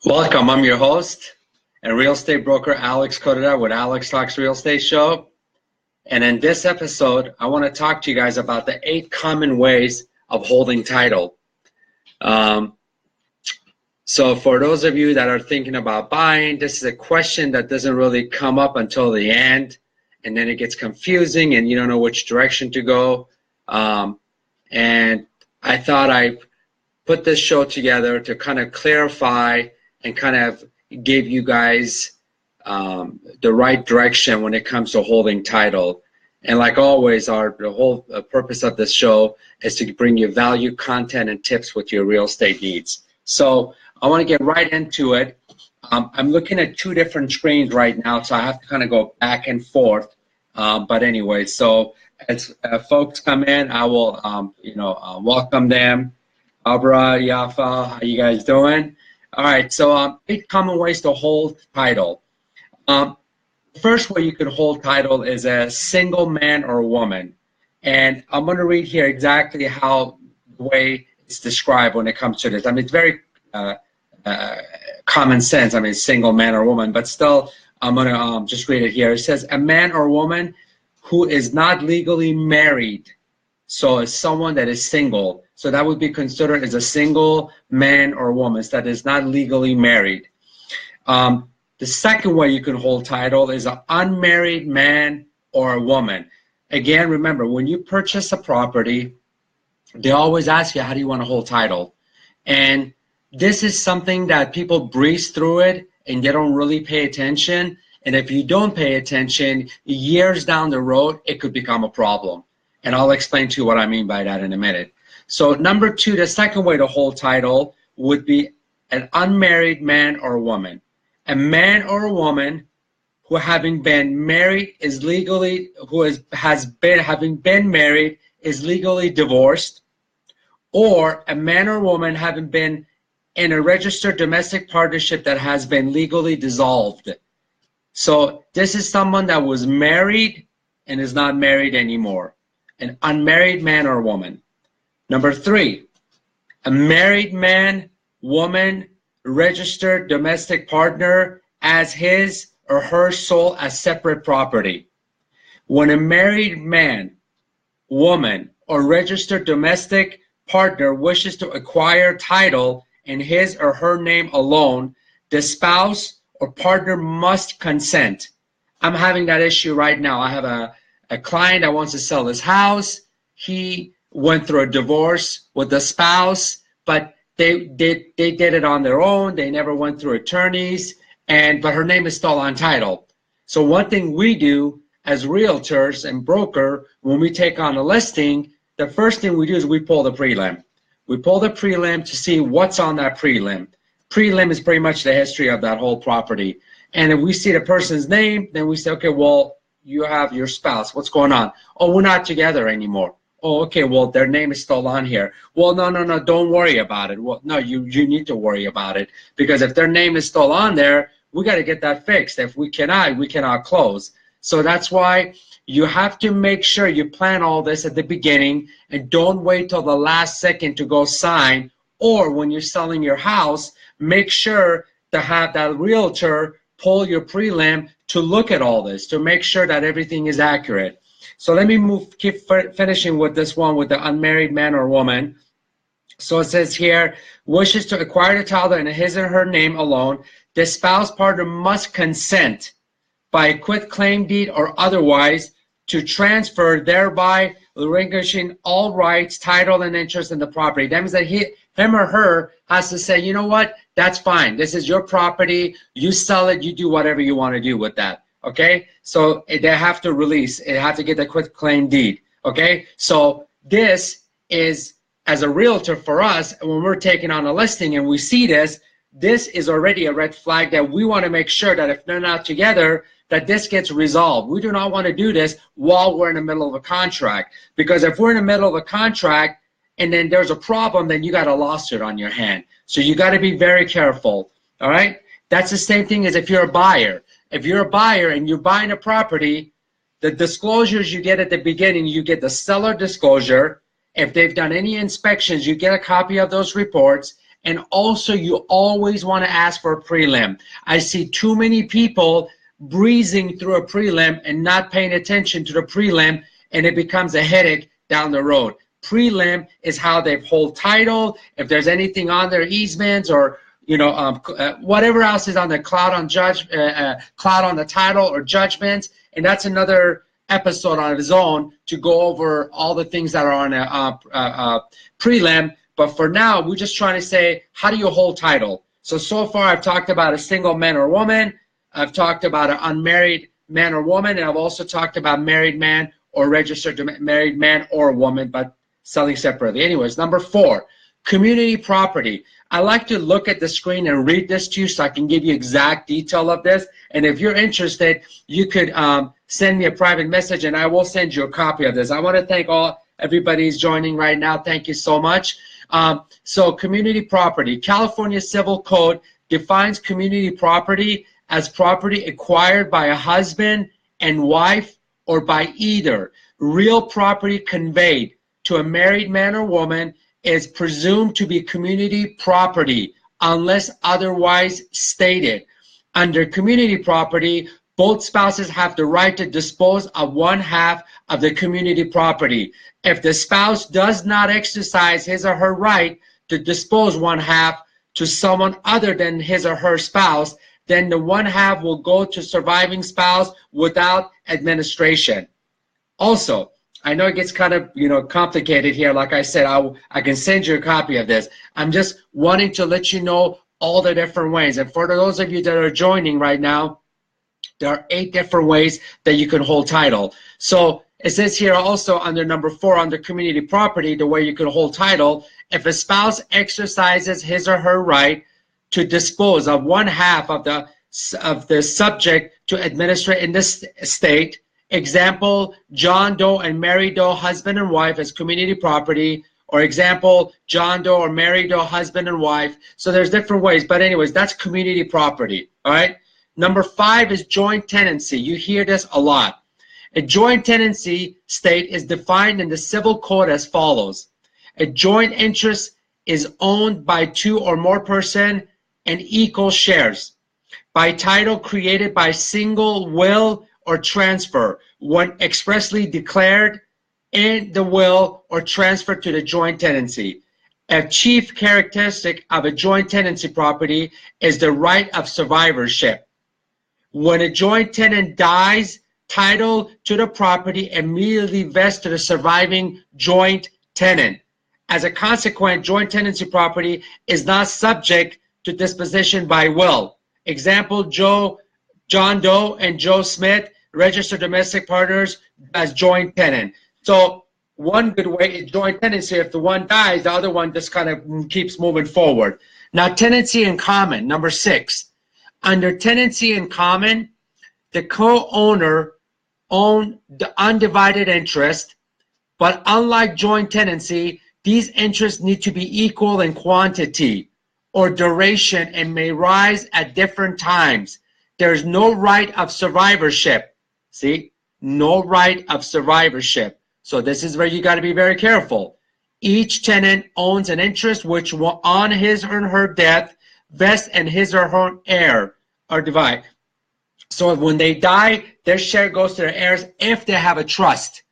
Welcome, I'm your host and real estate broker Alex Codera with Alex Talks Real Estate Show. And in this episode, I want to talk to you guys about the 8 common ways of holding title. So for those of you that are thinking about buying, this is a question that doesn't really come up until the end, and then it gets confusing and you don't know which direction to go. And I thought I put this show together to kind of clarify and kind of give you guys the right direction when it comes to holding title. And like always, the whole purpose of this show is to bring you value, content, and tips with your real estate needs. So I want to get right into it. I'm looking at 2 different screens right now, so I have to kind of go back and forth. But anyway, so as folks come in, I will welcome them. Abra, Yafa, how you guys doing? All right, so 8 common ways to hold title. The first way you can hold title is a single man or woman. And I'm going to read here exactly how the way it's described when it comes to this. I mean, it's very common sense. I mean, single man or woman, but still, I'm going to just read it here. It says, a man or woman who is not legally married. So it's someone that is single. So that would be considered as a single man or woman that is not legally married. The second way you can hold title is an unmarried man or a woman. Again, remember, when you purchase a property, they always ask you, how do you want to hold title? And this is something that people breeze through it and they don't really pay attention. And if you don't pay attention, years down the road, it could become a problem. And I'll explain to you what I mean by that in a minute. So number 2, the second way to hold title would be an unmarried man or woman. A man or a woman who having been married is legally, having been married is legally divorced, or a man or woman having been in a registered domestic partnership that has been legally dissolved. So this is someone that was married and is not married anymore. An unmarried man or woman. Number 3, a married man, woman, registered domestic partner as his or her sole as separate property. When a married man, woman, or registered domestic partner wishes to acquire title in his or her name alone, the spouse or partner must consent. I'm having that issue right now. I have a client that wants to sell his house. He went through a divorce with the spouse, but they did it on their own. They never went through attorneys, but her name is still on title. So one thing we do as realtors and broker, when we take on a listing, the first thing we do is we pull the prelim. We pull the prelim to see what's on that prelim. Prelim is pretty much the history of that whole property. And if we see the person's name, then we say, okay, well, you have your spouse. What's going on? Oh, we're not together anymore. Oh, okay, well, their name is still on here. Well, no, don't worry about it. Well, no, you need to worry about it, because if their name is still on there, we got to get that fixed. If we cannot close. So that's why you have to make sure you plan all this at the beginning and don't wait till the last second to go sign. Or when you're selling your house, make sure to have that realtor pull your prelim to look at all this, to make sure that everything is accurate. So let me keep finishing with this one with the unmarried man or woman. So it says here, wishes to acquire the title in his or her name alone, the spouse partner must consent by a quit claim deed or otherwise to transfer, thereby relinquishing all rights, title, and interest in the property. That means that him or her has to say, you know what, that's fine. This is your property. You sell it. You do whatever you want to do with that. Okay, so they have to release. They have to get the quit claim deed. Okay, so this is, as a realtor for us, when we're taking on a listing and we see this, this is already a red flag that we want to make sure that if they're not together, that this gets resolved. We do not want to do this while we're in the middle of a contract, because if we're in the middle of a contract and then there's a problem, then you got a lawsuit on your hand. So you got to be very careful. All right, that's the same thing as if you're a buyer. If you're a buyer and you're buying a property, the disclosures you get at the beginning, you get the seller disclosure. If they've done any inspections, you get a copy of those reports, And also, you always want to ask for a prelim. I see too many people breezing through a prelim and not paying attention to the prelim, and it becomes a headache down the road. Prelim is how they hold title, if there's anything on their easements or whatever else is on the cloud on the title or judgments, and that's another episode on its own to go over all the things that are on a prelim. But for now, we're just trying to say, how do you hold title? So far, I've talked about a single man or woman. I've talked about an unmarried man or woman, and I've also talked about married man or registered married man or woman, but selling separately. Anyways, number 4, community property. I like to look at the screen and read this to you so I can give you exact detail of this. And if you're interested, you could send me a private message, and I will send you a copy of this. I want to thank everybody who's joining right now. Thank you so much. So community property. California Civil Code defines community property as property acquired by a husband and wife or by either. Real property conveyed to a married man or woman is presumed to be community property unless otherwise stated. Under community property, both spouses have the right to dispose of one half of the community property. If the spouse does not exercise his or her right to dispose one half to someone other than his or her spouse, then the one half will go to surviving spouse without administration. Also, I know it gets kind of complicated here. Like I said, I can send you a copy of this. I'm just wanting to let you know all the different ways. And for those of you that are joining right now, there are 8 different ways that you can hold title. So it says here also under number 4, under community property, the way you can hold title, if a spouse exercises his or her right to dispose of one half of the subject to administrate in this state, example, John Doe and Mary Doe, husband and wife, as community property, or example, John Doe or Mary Doe, husband and wife. So there's different ways, but anyways, that's community property, all right? Number 5 is joint tenancy. You hear this a lot. A joint tenancy state is defined in the Civil Code as follows. A joint interest is owned by 2 or more persons and equal shares by title created by single will or transfer when expressly declared in the will or transferred to the joint tenancy. A chief characteristic of a joint tenancy property is the right of survivorship. When a joint tenant dies, title to the property immediately vests to the surviving joint tenant. As a consequence, joint tenancy property is not subject to disposition by will. Example, John Doe and Joe Smith, registered domestic partners as joint tenant. So one good way is joint tenancy. If the one dies, the other one just kind of keeps moving forward. Now, tenancy in common, number 6. Under tenancy in common, the co-owner own the undivided interest, but unlike joint tenancy, these interests need to be equal in quantity or duration and may rise at different times. There's no right of survivorship. See, no right of survivorship. So this is where you got to be very careful. Each tenant owns an interest which will, on his or her death, vest in his or her heir or divide. So when they die, their share goes to their heirs if they have a trust.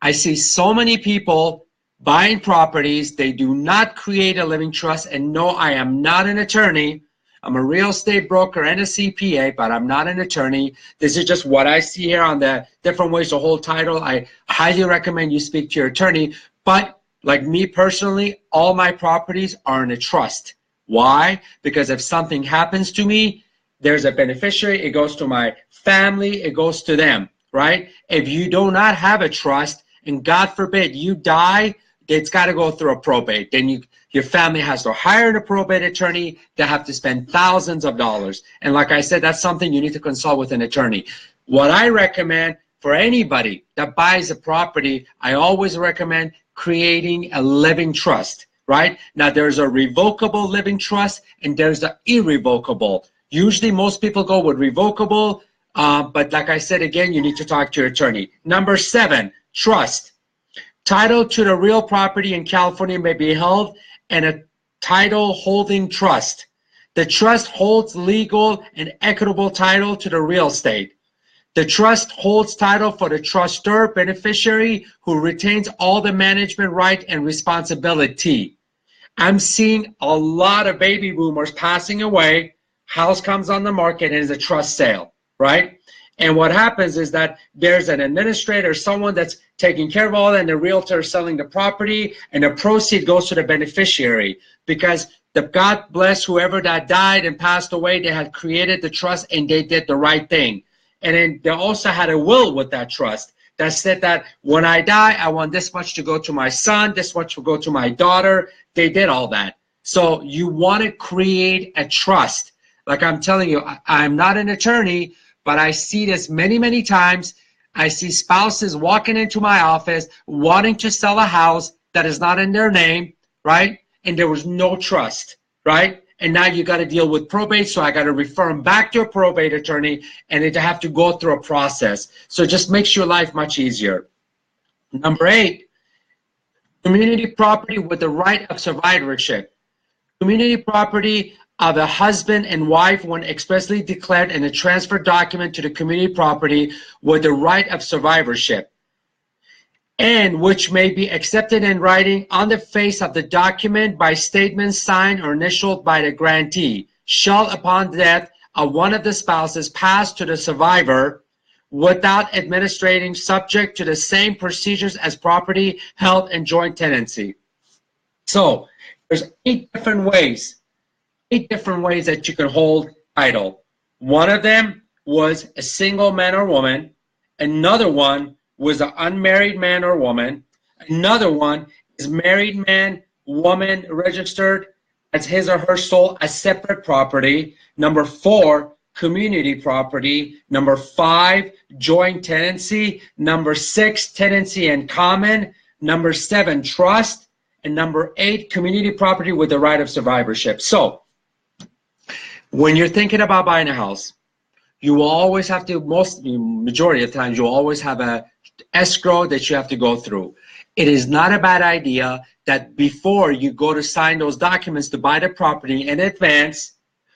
I see so many people buying properties. They do not create a living trust. And no, I am not an attorney. I'm a real estate broker and a CPA, but I'm not an attorney. This is just what I see here on the different ways to hold title. I highly recommend you speak to your attorney. But like me personally, all my properties are in a trust. Why? Because if something happens to me, there's a beneficiary. It goes to my family. It goes to them, right? If you do not have a trust, and God forbid you die, it's got to go through a probate. Then your family has to hire a probate attorney. They have to spend thousands of dollars. And like I said, that's something you need to consult with an attorney. What I recommend for anybody that buys a property, I always recommend creating a living trust, right? Now, there's a revocable living trust and there's the irrevocable. Usually, most people go with revocable, but like I said, again, you need to talk to your attorney. Number 7, trust. Title to the real property in California may be held in a title holding trust. The trust holds legal and equitable title to the real estate. The trust holds title for the trustor beneficiary who retains all the management right and responsibility. I'm seeing a lot of baby boomers passing away. House comes on the market and is a trust sale, right? And what happens is that there's an administrator, someone that's taking care of all that, and the realtor is selling the property, and the proceed goes to the beneficiary because God bless whoever that died and passed away, they had created the trust and they did the right thing. And then they also had a will with that trust that said that when I die, I want this much to go to my son, this much will go to my daughter. They did all that. So you want to create a trust. Like I'm telling you, I'm not an attorney, but I see this many, many times. I see spouses walking into my office wanting to sell a house that is not in their name, right? And there was no trust, right? And now you got to deal with probate, so I got to refer them back to a probate attorney, and they have to go through a process. So it just makes your life much easier. Number 8, community property with the right of survivorship. Community property of a husband and wife when expressly declared in a transfer document to the community property with the right of survivorship, and which may be accepted in writing on the face of the document by statements signed or initialed by the grantee, shall upon death of one of the spouses pass to the survivor without administrating subject to the same procedures as property held in joint tenancy. So there's 8 different ways that you can hold title. One of them was a single man or woman. Another one was an unmarried man or woman. Another one is married man, woman registered as his or her sole as separate property. Number 4, community property. Number 5, joint tenancy. Number 6, tenancy in common. Number 7, trust. And number 8, community property with the right of survivorship. So when you're thinking about buying a house, you will always have to, majority of times, you'll always have a escrow that you have to go through. It is not a bad idea that before you go to sign those documents to buy the property in advance,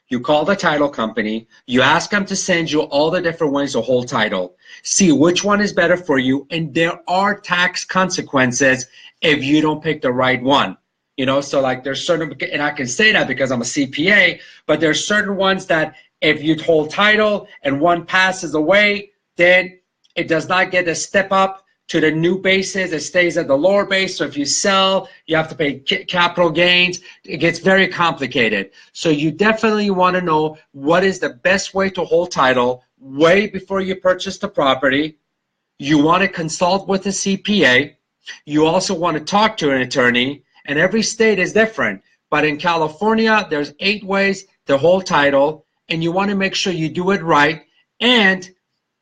you call the title company, you ask them to send you all the different ways to hold title, see which one is better for you, and there are tax consequences if you don't pick the right one. You know, so like there's certain, and I can say that because I'm a CPA, but there's certain ones that if you hold title and one passes away, then it does not get a step up to the new basis. It stays at the lower base. So if you sell, you have to pay capital gains. It gets very complicated. So you definitely want to know what is the best way to hold title way before you purchase the property. You want to consult with a CPA. You also want to talk to an attorney, and every state is different. But in California, there's 8 ways to hold title, and you want to make sure you do it right. And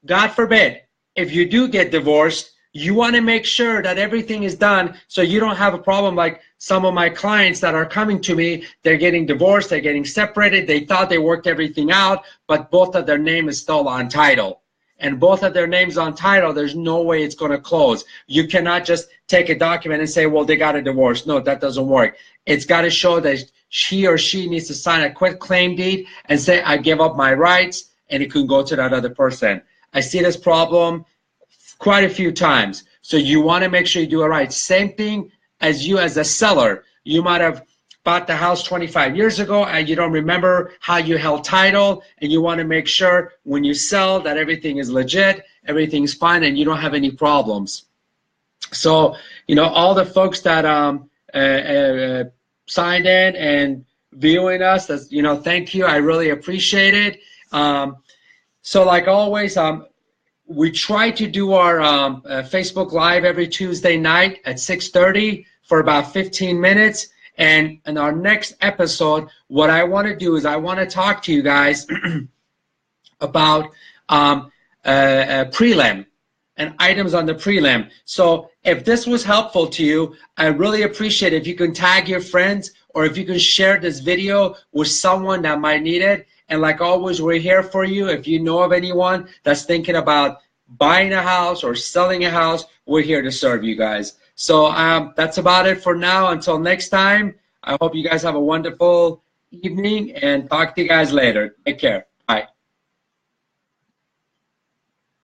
God forbid, if you do get divorced, you want to make sure that everything is done so you don't have a problem like some of my clients that are coming to me. They're getting divorced, they're getting separated, they thought they worked everything out, but both of their name is still on title. And both of their names on title, there's no way it's going to close. You cannot just take a document and say, well, they got a divorce. No, that doesn't work. It's got to show that he or she needs to sign a quit claim deed and say, I give up my rights, and it can go to that other person. I see this problem quite a few times. So you want to make sure you do it right. Same thing as you as a seller. You might have bought the house 25 years ago and you don't remember how you held title, and you want to make sure when you sell that everything is legit, everything's fine, and you don't have any problems. So, you know, all the folks that signed in and viewing us, that's, you know, thank you. I really appreciate it. So like always, we try to do our Facebook Live every Tuesday night at 6:30 for about 15 minutes. And in our next episode, what I want to do is I want to talk to you guys about prelim and items on the prelim. So if this was helpful to you, I really appreciate it if you can tag your friends, or if you can share this video with someone that might need it. And like always, we're here for you. If you know of anyone that's thinking about buying a house or selling a house, we're here to serve you guys. So that's about it for now. Until next time, I hope you guys have a wonderful evening and talk to you guys later. Take care. Bye.